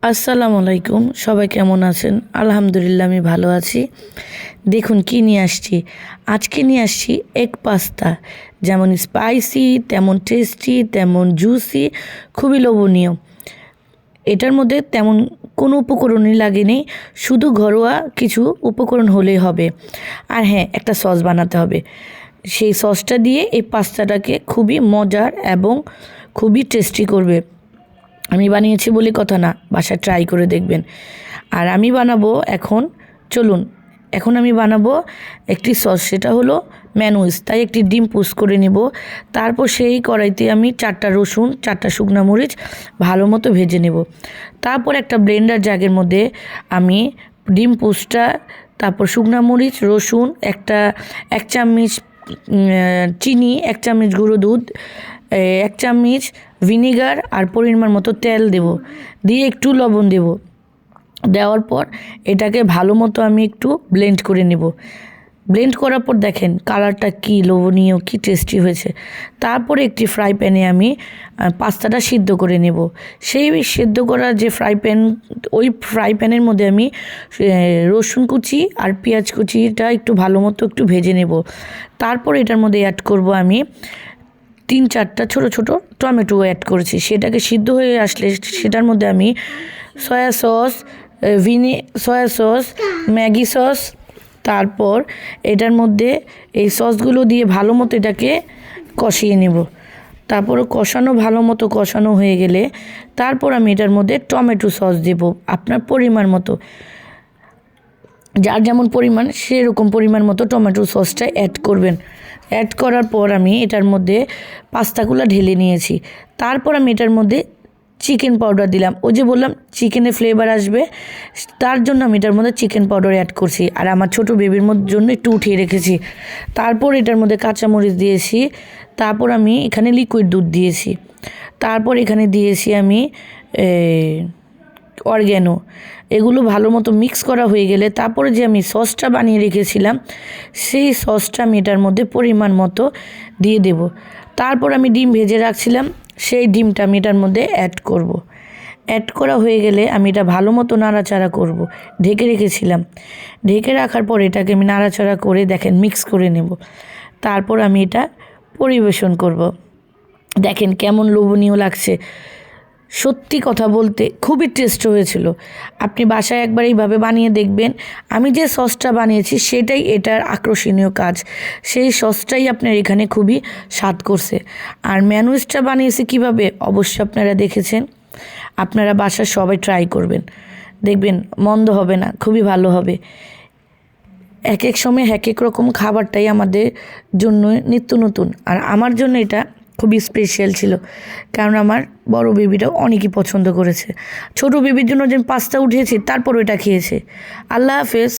আসসালামু আলাইকুম, সবাই কেমন আছেন? আলহামদুলিল্লাহ আমি ভালো আছি। দেখুন কি নিয়ে আসছি। আজকে নিয়ে আসছি এগ পাস্তা। যেমন স্পাইসি, তেমন টেস্টি, তেমন জুসি, খুবই লোভনীয়। এটার মধ্যে তেমন কোনো উপকরণই লাগেনি, শুধু ঘরোয়া কিছু উপকরণ হলেই হবে। আর হ্যাঁ, একটা সস বানাতে হবে। সেই সসটা দিয়ে এই পাস্তাটাকে খুবই মজার এবং খুবই টেস্টি করবে। আমি বানিয়েছি বলে কথা না, বাসায় ট্রাই করে দেখবেন। আর আমি বানাবো এখন, চলুন এখন আমি বানাবো একটি সস, সেটা হলো ম্যানুইজ। তাই একটি ডিম পোস্ট করে নেব। তারপর সেই কড়াইতে আমি 4টা রসুন, 4টা শুকনো মরিচ ভালো মতো ভেজে নেব। তারপর একটা ব্লেন্ডার জাগের মধ্যে আমি ডিম পোস্টটা, তারপর শুকনো মরিচ, রসুন, এক চামচ চিনি, 1 চামচ গুঁড়ো দুধ, 1 চামচ ভিনেগার আর পরিমাণ মতো তেল দেব, দিয়ে একটু লবণ দেব। দেওয়ার পর এটাকে ভালো মতো আমি একটু ব্লেন্ড করে নেব। ব্লেন্ড করার পর দেখেন কালারটা কি লোভনীয়, কি টেস্টি হয়েছে। তারপরে একটি ফ্রাই প্যানে আমি পাস্তাটা সিদ্ধ করে নেব। সেই সিদ্ধ করা যে ওই ফ্রাই প্যানের মধ্যে আমি রসুন কুচি আর পেঁয়াজ কুচিটা একটু ভালো মতো একটু ভেজে নেব। তারপর এটার মধ্যে অ্যাড করব আমি 3-4টা ছোটো ছোটো টমেটো অ্যাড করেছি। সেটাকে সিদ্ধ হয়ে আসলে সেটার মধ্যে আমি সয়া সস, ম্যাগি সস, তারপর এটার মধ্যে এই সসগুলো দিয়ে ভালো মতো এটাকে কষিয়ে নেব। তারপর ভালো মতো কষানো হয়ে গেলে তারপর আমি এটার মধ্যে টমেটো সস দেব আপনার পরিমাণ মতো। যার যেমন পরিমাণ সেরকম পরিমাণ মতো টমেটো সসটা অ্যাড করবেন। অ্যাড করার পর আমি এটার মধ্যে পাস্তাগুলো ঢেলে নিয়েছি। তারপর আমি এটার মধ্যে চিকেন পাউডার দিলাম। ওই যে বললাম চিকেনের ফ্লেভার আসবে, তার জন্য আমি এটার মধ্যে চিকেন পাউডার অ্যাড করছি। আর আমার ছোটো বেবির জন্য একটু উঠিয়ে রেখেছি। তারপর এটার মধ্যে কাঁচামরিচ দিয়েছি। তারপর আমি এখানে লিকুইড দুধ দিয়েছি। তারপর এখানে দিয়েছি আমি অরগ্যানো। এগুলো ভালো মতো মিক্স করা হয়ে গেলে তারপরে যে আমি সসটা বানিয়ে রেখেছিলাম সেই সসটা আমি এটার মধ্যে পরিমাণ মতো দিয়ে দেব। তারপর আমি ডিম ভেজে রাখছিলাম, সেই ডিমটা আমি এটার মধ্যে অ্যাড করব। অ্যাড করা হয়ে গেলে আমি এটা ভালো মতো নাড়াচাড়া করব। ঢেকে রেখেছিলাম, ঢেকে রাখার পর এটাকে আমি নাড়াচাড়া করে দেখেন মিক্স করে নেব। তারপর আমি এটা পরিবেশন করব। দেখেন কেমন লোভনীয় লাগছে। সত্যি কথা বলতে খুবই টেস্ট হয়েছিল। আপনি বাসায় একবার এইভাবে বানিয়ে দেখবেন। আমি যে সসটা বানিয়েছি সেটাই এটার আকর্ষণীয় কাজ, সেই সসটাই আপনার এখানে খুবই স্বাদ করছে। আর ম্যানুইজটা বানিয়েছি কিভাবে অবশ্যই আপনারা দেখেছেন। আপনারা বাসায় সবাই ট্রাই করবেন, দেখবেন মন্দ হবে না, খুবই ভালো হবে। এক এক সময় এক এক রকম খাবারটাই আমাদের জন্য নিত্য নতুন, আর আমার জন্য এটা খুবই স্পেশাল ছিল, কারণ আমার বড় বেবিটাও অনেকই পছন্দ করেছে। ছোট বেবির জন্য যে পাস্তা উঠিয়েছি তারপর ওইটা খেয়েছে। আল্লাহ হাফেজ।